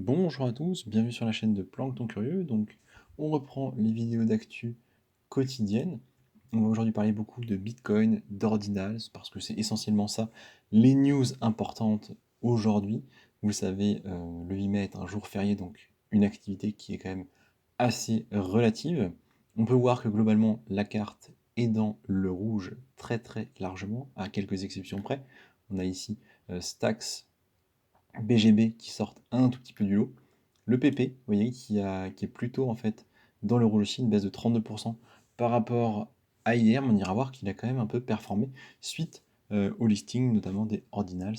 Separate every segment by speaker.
Speaker 1: Bonjour à tous, bienvenue sur la chaîne de Plancton Curieux. Donc, on reprend les vidéos d'actu quotidiennes. On va aujourd'hui parler beaucoup de Bitcoin, d'Ordinals, parce que c'est essentiellement ça, les news importantes aujourd'hui. Vous le savez, le 8 mai est un jour férié, donc une activité qui est quand même assez relative. On peut voir que globalement, la carte est dans le rouge très très largement, à quelques exceptions près. On a ici Stacks, BGB qui sortent un tout petit peu du lot. Le PP, vous voyez, qui est plutôt en fait dans le rouge aussi, une baisse de 32% par rapport à hier, mais on ira voir qu'il a quand même un peu performé suite au listing notamment des ordinals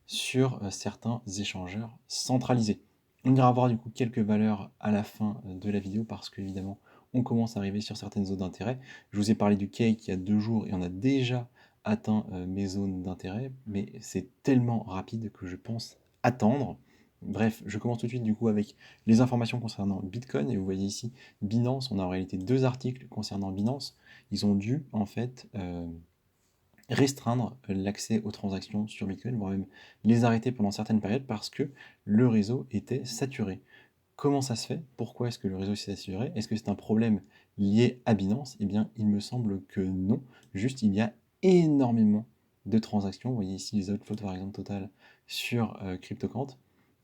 Speaker 1: sur certains échangeurs centralisés. On ira voir du coup quelques valeurs à la fin de la vidéo parce qu'évidemment on commence à arriver sur certaines zones d'intérêt. Je vous ai parlé du cake il y a 2 jours et on a déjà atteint mes zones d'intérêt, mais c'est tellement rapide que je pense attendre. Bref, je commence tout de suite du coup avec les informations concernant Bitcoin. Et vous voyez ici Binance, on a en réalité 2 articles concernant Binance. Ils ont dû en fait restreindre l'accès aux transactions sur Bitcoin, voire même les arrêter pendant certaines périodes parce que le réseau était saturé. Comment ça se fait? Pourquoi est-ce que le réseau s'est saturé? Est-ce que c'est un problème lié à Binance? Eh bien, il me semble que non. Juste, il y a énormément de transactions. Vous voyez ici les outflows, par exemple, total sur CryptoQuant.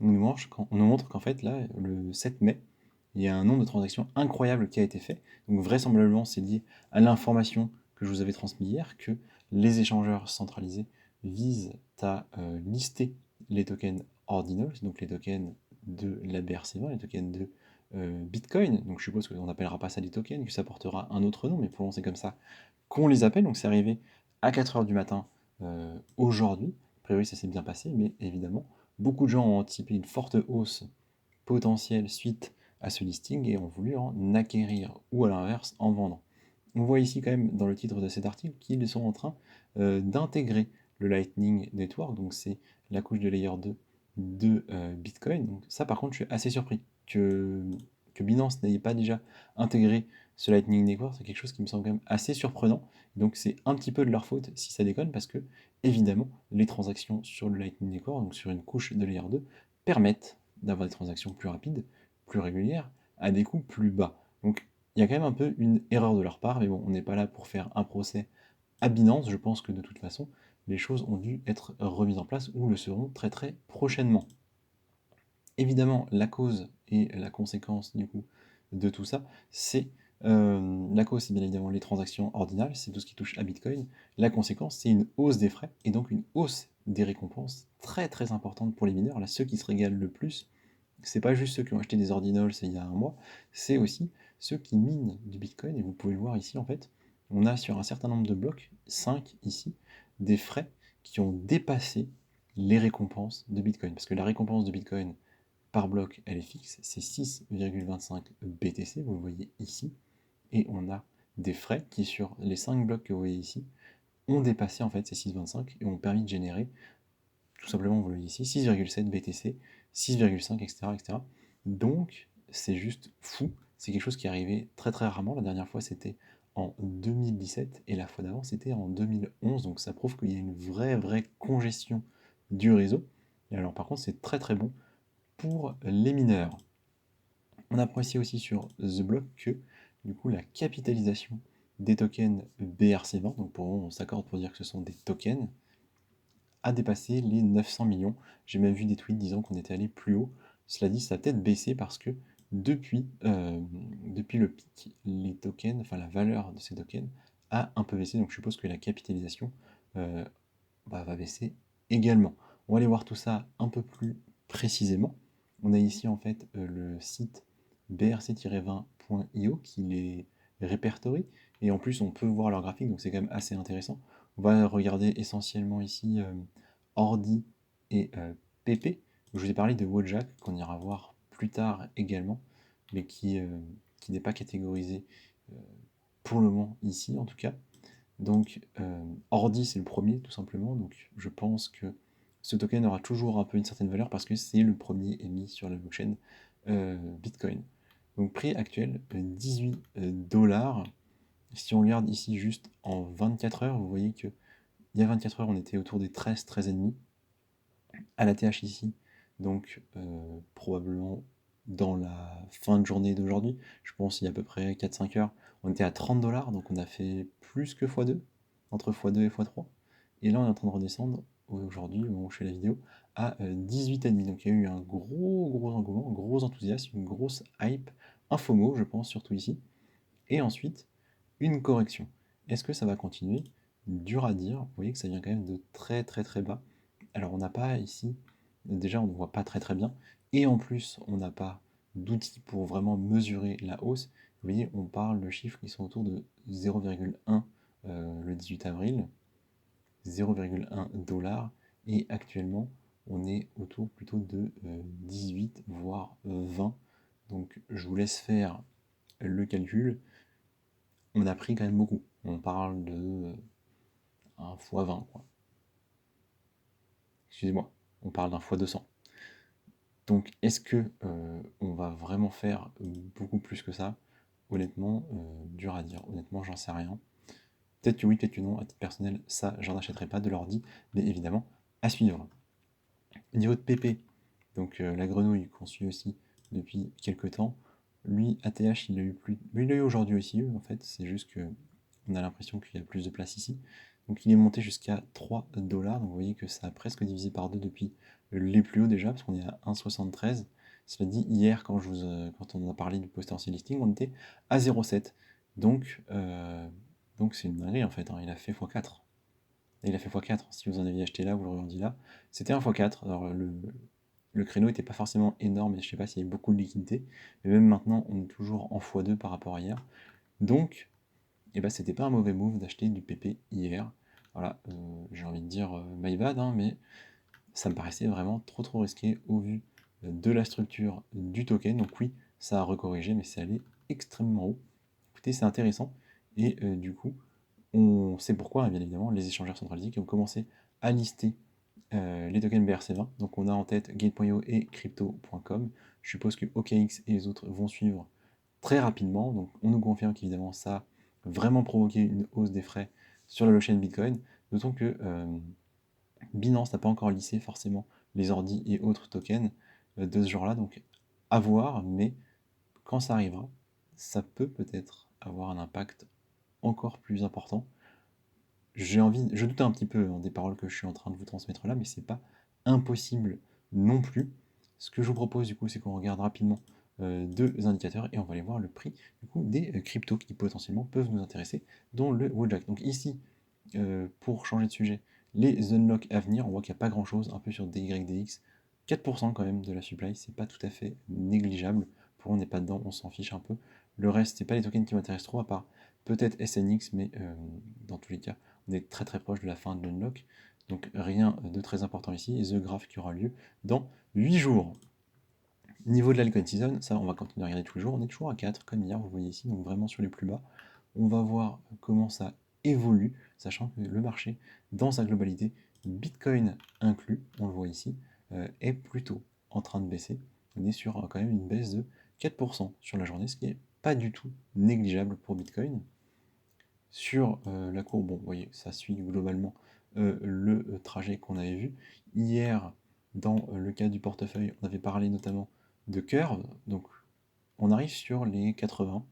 Speaker 1: On nous montre qu'en fait, là, le 7 mai, il y a un nombre de transactions incroyable qui a été fait. Donc, vraisemblablement, c'est lié à l'information que je vous avais transmise hier, que les échangeurs centralisés visent à lister les tokens ordinals, donc les tokens de la BRC20, les tokens de Bitcoin. Donc je suppose qu'on n'appellera pas ça des tokens, que ça portera un autre nom, mais pour l'instant c'est comme ça qu'on les appelle. Donc c'est arrivé à 4 heures du matin aujourd'hui. A priori ça s'est bien passé, mais évidemment, beaucoup de gens ont anticipé une forte hausse potentielle suite à ce listing et ont voulu en acquérir ou à l'inverse en vendre. On voit ici quand même dans le titre de cet article qu'ils sont en train d'intégrer le Lightning Network, donc c'est la couche de layer 2 de Bitcoin. Donc ça par contre je suis assez surpris que Binance n'ait pas déjà intégré ce Lightning Network, c'est quelque chose qui me semble quand même assez surprenant. Donc c'est un petit peu de leur faute si ça déconne parce que évidemment les transactions sur le Lightning Network, donc sur une couche de layer 2, permettent d'avoir des transactions plus rapides, plus régulières, à des coûts plus bas. Donc il y a quand même un peu une erreur de leur part, mais bon, on n'est pas là pour faire un procès à Binance. Je pense que de toute façon, les choses ont dû être remises en place ou le seront très très prochainement. Évidemment, la cause et la conséquence du coup de tout ça, c'est la cause, c'est bien évidemment les transactions ordinales, c'est tout ce qui touche à Bitcoin. La conséquence, c'est une hausse des frais et donc une hausse des récompenses très très importante pour les mineurs. Là, ceux qui se régalent le plus, c'est pas juste ceux qui ont acheté des ordinals il y a un mois, c'est aussi ceux qui minent du Bitcoin. Et vous pouvez le voir ici, en fait, on a sur un certain nombre de blocs, 5 ici, des frais qui ont dépassé les récompenses de Bitcoin. Parce que la récompense de Bitcoin par bloc, elle est fixe, c'est 6,25 BTC, vous le voyez ici. Et on a des frais qui, sur les 5 blocs que vous voyez ici, ont dépassé en fait ces 6,25 et ont permis de générer tout simplement, vous le voyez ici, 6,7 BTC, 6,5, etc., etc. Donc, c'est juste fou. C'est quelque chose qui est arrivé très très rarement. La dernière fois, c'était en 2017 et la fois d'avant, c'était en 2011. Donc, ça prouve qu'il y a une vraie congestion du réseau. Et alors, par contre, c'est très très bon pour les mineurs. On apprend ici aussi sur The Block que, du coup, la capitalisation des tokens BRC20, donc pour on s'accorde pour dire que ce sont des tokens, a dépassé les 900 millions. J'ai même vu des tweets disant qu'on était allé plus haut. Cela dit, ça a peut-être baissé parce que depuis le pic, les tokens, enfin la valeur de ces tokens a un peu baissé. Donc je suppose que la capitalisation euh, va baisser également. On va aller voir tout ça un peu plus précisément. On a ici en fait le site brc-20.io qui les répertorie. Et en plus, on peut voir leur graphique, donc c'est quand même assez intéressant. On va regarder essentiellement ici Ordi et PP. Je vous ai parlé de Wojak, qu'on ira voir plus tard également, mais qui n'est pas catégorisé euh, pour le moment ici en tout cas. Donc Ordi c'est le premier tout simplement, donc je pense que ce token aura toujours un peu une certaine valeur parce que c'est le premier émis sur la blockchain Bitcoin. Donc prix actuel 18 dollars. Si on regarde ici juste en 24 heures, vous voyez que il y a 24 heures on était autour des 13, 13,5. À la TH ici, donc probablement dans la fin de journée d'aujourd'hui, je pense il y a à peu près 4-5 heures, on était à 30 $, donc on a fait plus que x2, entre x2 et x3. Et là, on est en train de redescendre aujourd'hui, au moment où je fais la vidéo, à 18,5. Donc il y a eu un gros engouement, un gros enthousiasme, une grosse hype, un FOMO, je pense, surtout ici. Et ensuite, une correction. Est-ce que ça va continuer? Dur à dire. Vous voyez que ça vient quand même de très bas. Alors on n'a pas ici, déjà on ne voit pas très bien, et en plus on n'a pas d'outils pour vraiment mesurer la hausse. Vous voyez, on parle de chiffres qui sont autour de 0,1 le 18 avril, 0,1 $, et actuellement on est autour plutôt de 18 voire 20. Donc je vous laisse faire le calcul. On a pris quand même beaucoup. On parle de 1 fois 20, quoi. Excusez-moi, on parle d'un fois 200. Donc est-ce que on va vraiment faire beaucoup plus que ça? Honnêtement, dur à dire. Honnêtement, j'en sais rien. Peut-être que oui, peut-être que non. À titre personnel, ça, j'en achèterai pas de l'ordi, mais évidemment, à suivre. Au niveau de PP, donc la grenouille qu'on suit aussi depuis quelques temps, lui, ATH, il l'a eu plus. Mais il l'a eu aujourd'hui aussi, en fait. C'est juste que on a l'impression qu'il y a plus de place ici. Donc il est monté jusqu'à 3 $. Donc vous voyez que ça a presque divisé par deux depuis les plus hauts déjà, parce qu'on est à 1,73. Cela dit, hier, quand on a parlé du potential listing, on était à 0,7. Donc c'est une dinguerie en fait, hein. Il a fait x4. Il a fait x4. Si vous en aviez acheté là, vous l'auriez dit là. C'était un x4. Alors le créneau n'était pas forcément énorme, et je ne sais pas s'il y avait beaucoup de liquidité. Mais même maintenant, on est toujours en x2 par rapport à hier. Donc, et bah c'était pas un mauvais move d'acheter du PP hier. Voilà, j'ai envie de dire my bad, hein, mais ça me paraissait vraiment trop risqué au vu de la structure du token. Donc oui, ça a recorrigé, mais c'est allé extrêmement haut. Écoutez, c'est intéressant. Et du coup, on sait pourquoi, hein, bien évidemment, les échangeurs centralisés qui ont commencé à lister les tokens BRC20. Donc on a en tête Gate.io et Crypto.com. Je suppose que OKX et les autres vont suivre très rapidement. Donc on nous confirme qu'évidemment ça a vraiment provoqué une hausse des frais sur la blockchain Bitcoin. D'autant que Binance n'a pas encore lissé forcément les ordis et autres tokens de ce genre-là. Donc à voir, mais quand ça arrivera, ça peut peut-être avoir un impact encore plus important. Je doute un petit peu des paroles que je suis en train de vous transmettre là, mais c'est pas impossible non plus. Ce que je vous propose du coup, c'est qu'on regarde rapidement deux indicateurs et on va aller voir le prix du coup des cryptos qui potentiellement peuvent nous intéresser, dont le Wojak. Donc ici, pour changer de sujet, les unlocks à venir, on voit qu'il n'y a pas grand chose, un peu sur DYDX, 4% quand même de la supply, c'est pas tout à fait négligeable. Pour on n'est pas dedans, on s'en fiche un peu. Le reste, c'est pas les tokens qui m'intéressent trop, à part peut-être SNX, mais dans tous les cas, on est très proche de la fin de l'unlock. Donc rien de très important ici. Et The Graph qui aura lieu dans 8 jours. Niveau de l'alcohol season, ça on va continuer à regarder tous les jours. On est toujours à 4 comme hier, vous voyez ici, donc vraiment sur les plus bas. On va voir comment ça évolue, sachant que le marché, dans sa globalité, Bitcoin inclus, on le voit ici, est plutôt en train de baisser. On est sur quand même une baisse de 4% sur la journée, ce qui n'est pas du tout négligeable pour Bitcoin. Sur la courbe, bon, vous voyez, ça suit globalement le trajet qu'on avait vu. Hier, dans le cas du portefeuille, on avait parlé notamment de curve, donc on arrive sur les 80.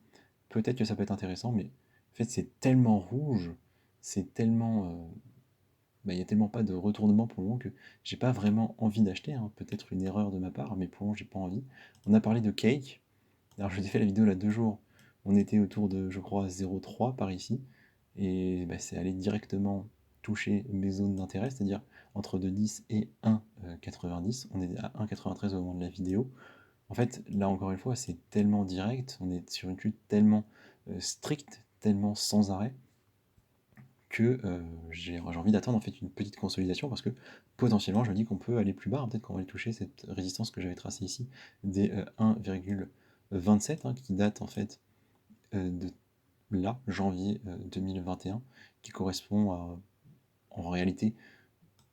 Speaker 1: Peut-être que ça peut être intéressant, mais en fait, c'est tellement rouge, c'est tellement. Il n'y a tellement pas de retournement pour le moment que j'ai pas vraiment envie d'acheter, hein. Peut-être une erreur de ma part, mais pour le moment, j'ai pas envie. On a parlé de cake. Alors, je vous ai fait la vidéo là 2 jours. On était autour de, je crois, 0,3 par ici. Et bah, c'est allé directement toucher mes zones d'intérêt, c'est-à-dire entre 2,10 et 1,90. On est à 1,93 au moment de la vidéo. En fait, là encore une fois, c'est tellement direct, on est sur une chute tellement stricte, tellement sans arrêt, que j'ai envie d'attendre en fait une petite consolidation parce que potentiellement je me dis qu'on peut aller plus bas, hein. Peut-être qu'on va aller toucher cette résistance que j'avais tracée ici des 1,27 hein, qui date en fait de là, janvier 2021, qui correspond à en réalité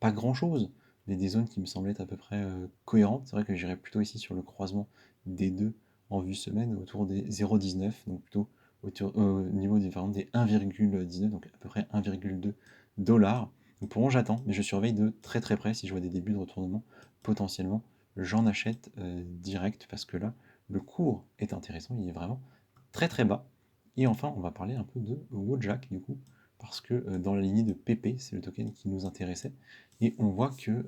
Speaker 1: pas grand chose, mais des zones qui me semblent être à peu près cohérentes. C'est vrai que j'irais plutôt ici sur le croisement des deux en vue semaine autour des 0,19, donc plutôt au niveau des, par exemple, des 1,19, donc à peu près 1,2 $. Donc pour moi j'attends, mais je surveille de très près si je vois des débuts de retournement potentiellement. j'en achète direct parce que là, le cours est intéressant, il est vraiment très très bas. Et enfin, on va parler un peu de Wojak du coup, parce que dans la lignée de PP, c'est le token qui nous intéressait. Et on voit que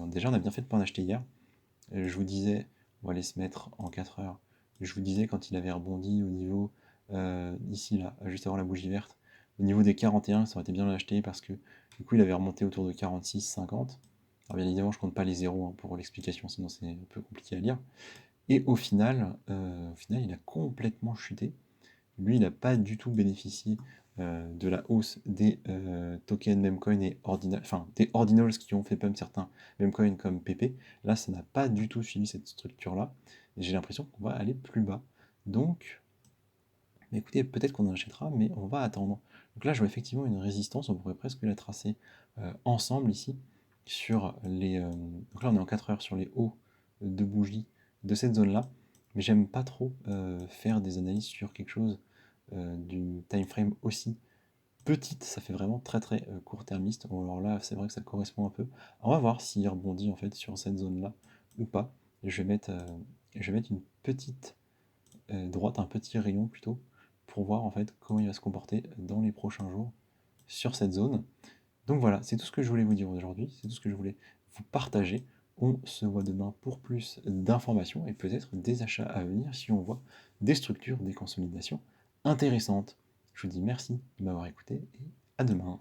Speaker 1: déjà, on a bien fait de ne pas en acheter hier. Je vous disais, on va aller se mettre en 4 heures. Je vous disais quand il avait rebondi au niveau, ici là, juste avant la bougie verte, au niveau des 41, ça aurait été bien de l'acheter parce que du coup il avait remonté autour de 46, 50. Alors bien évidemment je compte pas les zéros hein, pour l'explication, sinon c'est un peu compliqué à lire. Et au final il a complètement chuté. Lui il n'a pas du tout bénéficié de la hausse des tokens Memcoin et Ordinals, enfin des Ordinals qui ont fait pump certains Memcoin comme PP. Là, ça n'a pas du tout suivi cette structure-là. Et j'ai l'impression qu'on va aller plus bas. Donc, écoutez, peut-être qu'on en achètera, mais on va attendre. Donc là, je vois effectivement une résistance, on pourrait presque la tracer ensemble ici. Sur les, donc là, on est en 4 heures sur les hauts de bougies de cette zone-là. Mais j'aime pas trop faire des analyses sur quelque chose d'une time frame aussi petite, ça fait vraiment très très court-termiste. Alors là, c'est vrai que ça correspond un peu. On va voir s'il rebondit en fait sur cette zone-là ou pas. Je vais mettre une petite droite, un petit rayon plutôt, pour voir en fait comment il va se comporter dans les prochains jours sur cette zone. Donc voilà, c'est tout ce que je voulais vous dire aujourd'hui, c'est tout ce que je voulais vous partager. On se voit demain pour plus d'informations et peut-être des achats à venir si on voit des structures, des consolidations intéressantes. Je vous dis merci de m'avoir écouté et à demain.